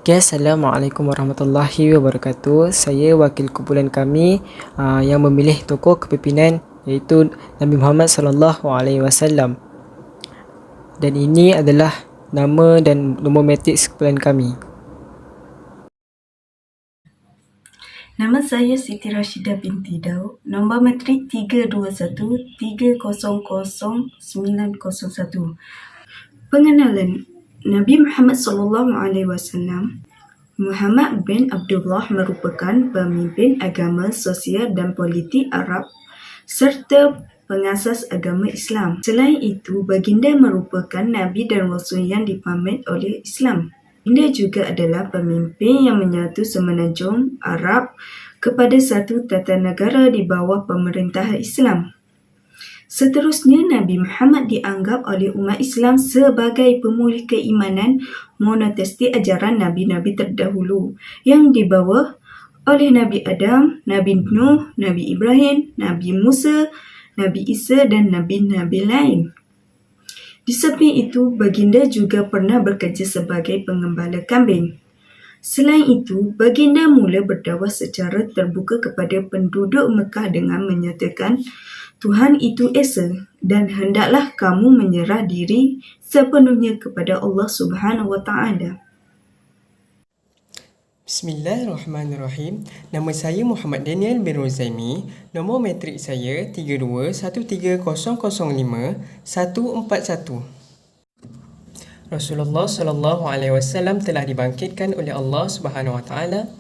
Okay, Assalamualaikum warahmatullahi wabarakatuh. Saya wakil kumpulan kami yang memilih tokoh kepimpinan iaitu Nabi Muhammad sallallahu alaihi wasallam. Dan ini adalah nama dan nombor matriks kumpulan kami. Nama saya Siti Rashidah binti Daud, nombor matrik 321300901. Pengenalan Nabi Muhammad SAW. Muhammad bin Abdullah merupakan pemimpin agama, sosial dan politik Arab serta pengasas agama Islam. Selain itu, baginda merupakan Nabi dan Rasul yang dipamit oleh Islam. Baginda juga adalah pemimpin yang menyatu semenanjung Arab kepada satu tata negara di bawah pemerintahan Islam. Seterusnya, Nabi Muhammad dianggap oleh umat Islam sebagai pemulih keimanan monoteistik ajaran Nabi-Nabi terdahulu yang dibawa oleh Nabi Adam, Nabi Nuh, Nabi Ibrahim, Nabi Musa, Nabi Isa dan Nabi-Nabi lain. Di samping itu, baginda juga pernah bekerja sebagai pengembala kambing. Selain itu, baginda mula berdakwah secara terbuka kepada penduduk Mekah dengan menyatakan Tuhan itu Esa dan hendaklah kamu menyerah diri sepenuhnya kepada Allah Subhanahu wa taala. Bismillahirrahmanirrahim. Nama saya Muhammad Daniel bin Rozaimi. Nombor matrik saya 3213005141. Rasulullah sallallahu alaihi wasallam telah dibangkitkan oleh Allah Subhanahu wa taala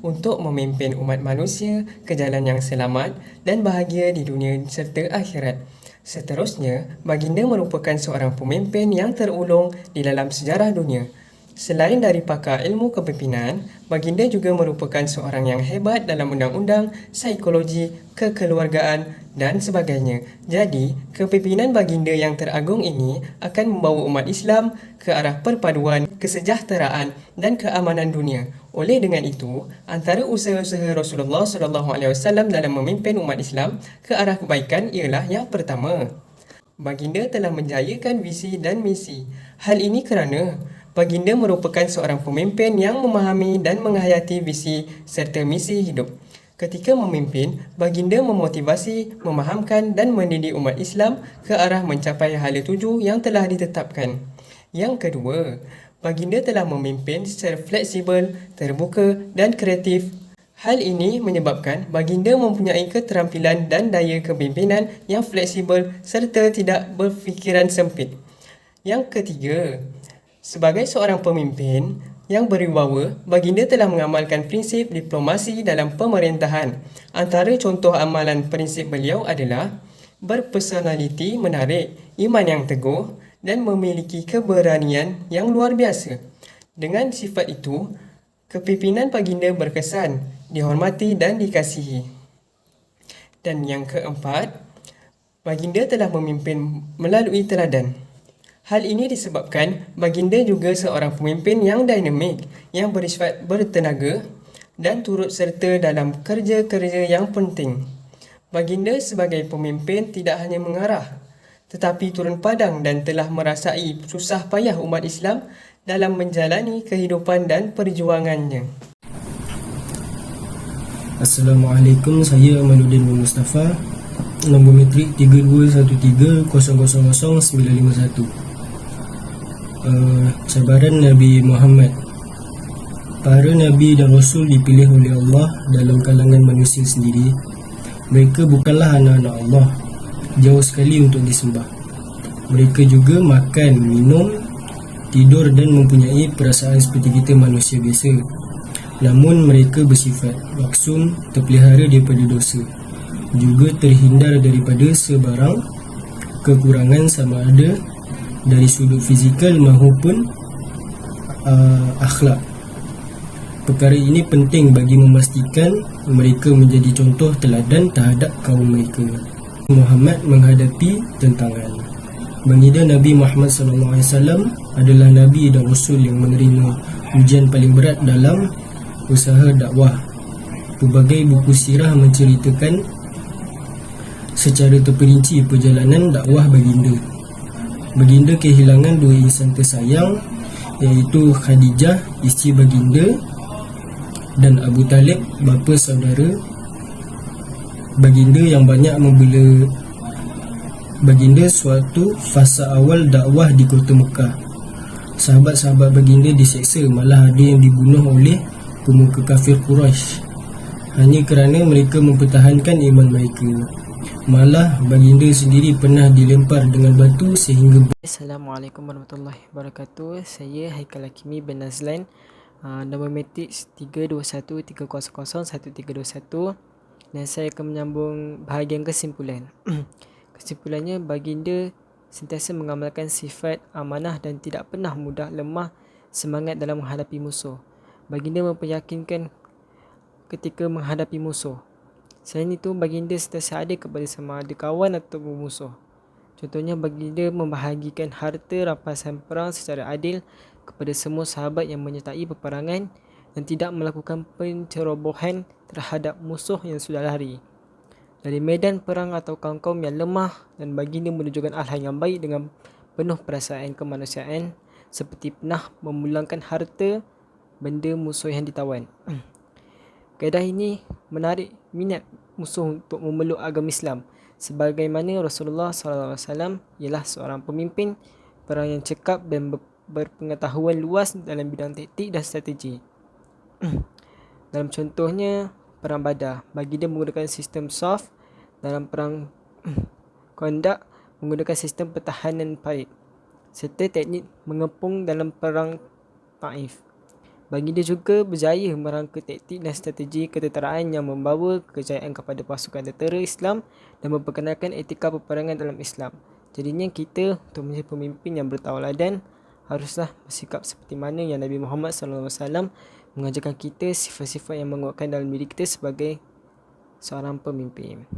untuk memimpin umat manusia ke jalan yang selamat dan bahagia di dunia serta akhirat. Seterusnya, baginda merupakan seorang pemimpin yang terulung di dalam sejarah dunia. Selain dari pakar ilmu kepimpinan, baginda juga merupakan seorang yang hebat dalam undang-undang, psikologi, kekeluargaan dan sebagainya. Jadi, kepimpinan baginda yang teragung ini akan membawa umat Islam ke arah perpaduan, kesejahteraan dan keamanan dunia. Oleh dengan itu, antara usaha-usaha Rasulullah SAW dalam memimpin umat Islam ke arah kebaikan ialah yang pertama, baginda telah menjayakan visi dan misi. Hal ini kerana baginda merupakan seorang pemimpin yang memahami dan menghayati visi serta misi hidup. Ketika memimpin, baginda memotivasi, memahamkan dan mendidik umat Islam ke arah mencapai hala tuju yang telah ditetapkan. Yang kedua, baginda telah memimpin secara fleksibel, terbuka dan kreatif. Hal ini menyebabkan baginda mempunyai keterampilan dan daya kepimpinan yang fleksibel serta tidak berfikiran sempit. Yang ketiga, sebagai seorang pemimpin yang berwibawa, baginda telah mengamalkan prinsip diplomasi dalam pemerintahan. Antara contoh amalan prinsip beliau adalah berpersonaliti menarik, iman yang teguh dan memiliki keberanian yang luar biasa. Dengan sifat itu, kepimpinan baginda berkesan, dihormati dan dikasihi. Dan yang keempat, baginda telah memimpin melalui teladan. Hal ini disebabkan baginda juga seorang pemimpin yang dinamik, yang bersifat bertenaga dan turut serta dalam kerja-kerja yang penting. Baginda sebagai pemimpin tidak hanya mengarah, tetapi turun padang dan telah merasai susah payah umat Islam dalam menjalani kehidupan dan perjuangannya. Assalamualaikum, saya Amaluddin bin Mustafa. Nombor matrik 3213000951. Cabaran Nabi Muhammad. Para Nabi dan Rasul dipilih oleh Allah dalam kalangan manusia sendiri. Mereka bukanlah anak-anak Allah, jauh sekali untuk disembah. Mereka juga makan, minum, tidur dan mempunyai perasaan seperti kita manusia biasa. Namun mereka bersifat maksum, terpelihara daripada dosa, juga terhindar daripada sebarang kekurangan sama ada dari sudut fizikal maupun akhlak. Perkara ini penting bagi memastikan mereka menjadi contoh teladan terhadap kaum mereka. Muhammad menghadapi tantangan. Baginda Nabi Muhammad SAW adalah Nabi dan Rasul yang menerima ujian paling berat dalam usaha dakwah. Pelbagai buku sirah menceritakan secara terperinci perjalanan dakwah baginda. Baginda kehilangan dua insan tersayang iaitu Khadijah, isteri baginda, dan Abu Talib, bapa saudara baginda yang banyak membela baginda suatu fasa awal dakwah di kota Mekah. Sahabat-sahabat baginda diseksa, malah ada yang dibunuh oleh pemuka kafir Quraisy hanya kerana mereka mempertahankan iman mereka. Malah baginda sendiri pernah dilempar dengan batu sehingga Assalamualaikum warahmatullahi wabarakatuh. Saya Haikal Hakimi bin Nazlan. Nombor matrik 321300131, dan saya akan menyambung bahagian kesimpulan. Kesimpulannya, baginda sentiasa mengamalkan sifat amanah dan tidak pernah mudah lemah semangat dalam menghadapi musuh. Baginda memperyakinkan ketika menghadapi musuh. Selain itu, baginda sentiasa ada kepada sama ada kawan atau musuh. Contohnya, baginda membahagikan harta rampasan perang secara adil kepada semua sahabat yang menyertai peperangan dan tidak melakukan pencerobohan terhadap musuh yang sudah lari dari medan perang atau kaum-kaum yang lemah, dan baginda menunjukkan akhlak yang baik dengan penuh perasaan kemanusiaan, seperti pernah memulangkan harta benda musuh yang ditawan. Kaedah ini menarik minat musuh untuk memeluk agama Islam, sebagaimana Rasulullah SAW ialah seorang pemimpin perang yang cekap dan berpengetahuan luas dalam bidang taktik dan strategi. Dalam contohnya, perang Badar, baginda menggunakan sistem soft. Dalam perang Kondak, menggunakan sistem pertahanan parit, serta teknik mengepung dalam perang Taif. Baginda juga berjaya merangka taktik dan strategi ketenteraan yang membawa kejayaan kepada pasukan tentera Islam dan memperkenalkan etika peperangan dalam Islam. Jadinya kita untuk menjadi pemimpin yang bertauladan haruslah bersikap seperti mana yang Nabi Muhammad SAW mengajarkan kita, sifat-sifat yang menguatkan dalam diri kita sebagai seorang pemimpin.